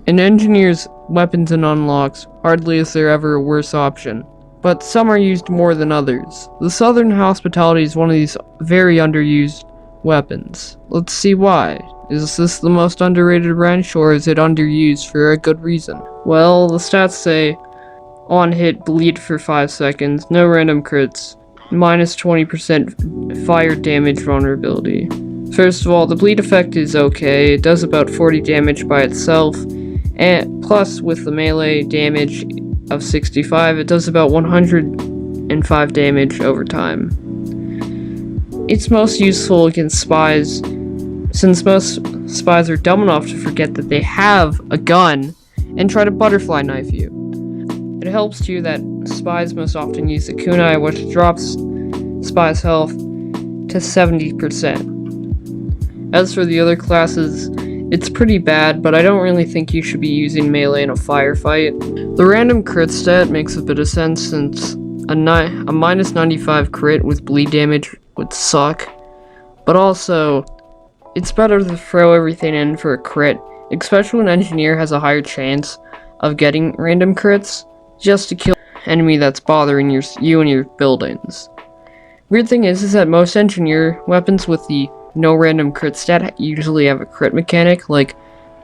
In Engineer's weapons and unlocks, hardly is there ever a worse option, but some are used more than others. The Southern Hospitality is one of these very underused weapons. Let's see why. Is this the most underrated wrench, or is it underused for a good reason? Well, the stats say, on hit, bleed for 5 seconds, no random crits, minus 20% fire damage vulnerability. First of all, the bleed effect is okay, it does about 40 damage by itself, and plus with the melee damage of 65, it does about 105 damage over time. It's most useful against spies, since most spies are dumb enough to forget that they have a gun and try to butterfly knife you. It helps too that spies most often use the kunai, which drops spies' health to 70%. As for the other classes, it's pretty bad, but I don't really think you should be using melee in a firefight. The random crit stat makes a bit of sense, since a minus 95 crit with bleed damage would suck, but also, it's better to throw everything in for a crit, especially when Engineer has a higher chance of getting random crits, just to kill an enemy that's bothering you and your buildings. Weird thing is that most Engineer weapons with the no random crit stat usually have a crit mechanic, like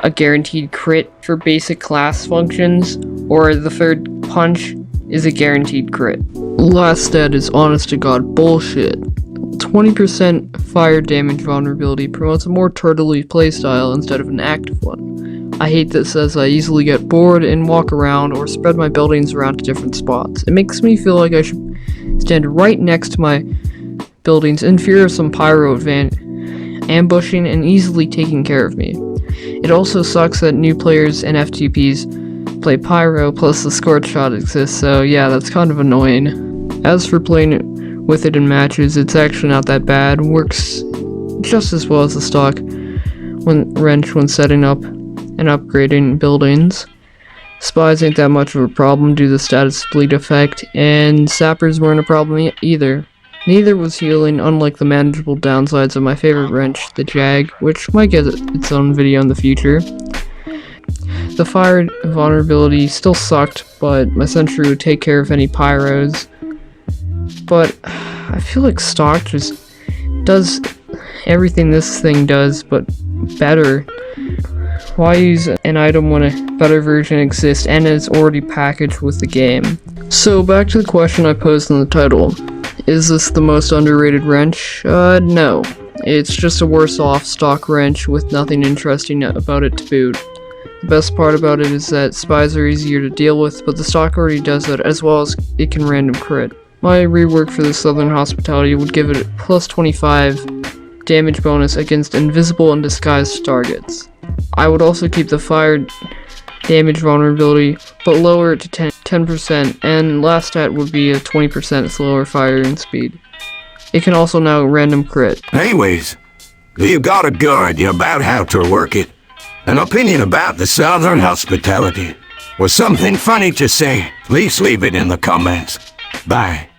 a guaranteed crit for basic class functions, or the third punch is a guaranteed crit. Last stat is honest to god bullshit. 20% fire damage vulnerability promotes a more turtley playstyle instead of an active one. I hate this, as I easily get bored and walk around or spread my buildings around to different spots. It makes me feel like I should stand right next to my buildings in fear of some pyro ambushing and easily taking care of me. It also sucks that new players and FTPs play pyro, plus the scorch shot exists, so yeah, that's kind of annoying. As for playing with it in matches, it's actually not that bad. Works just as well as the stock wrench when setting up and upgrading buildings. Spies ain't that much of a problem due to the status bleed effect, and sappers weren't a problem either. Neither was healing, unlike the manageable downsides of my favorite wrench, the Jag, which might get its own video in the future. The fire vulnerability still sucked, but my sentry would take care of any pyros. But I feel like stock just does everything this thing does, but better. Why use an item when a better version exists and is already packaged with the game? So back to the question I posed in the title. Is this the most underrated wrench? No. It's just a worse off stock wrench with nothing interesting about it to boot. The best part about it is that spies are easier to deal with, but the stock already does that, as well as it can random crit. My rework for the Southern Hospitality would give it plus 25 damage bonus against invisible and disguised targets. I would also keep the fire damage vulnerability, but lower it to 10%, and last stat would be a 20% slower firing speed. It can also now random crit. Anyways, if you got a good idea about how to work it, an opinion about the Southern Hospitality, or something funny to say, please leave it in the comments. Bye.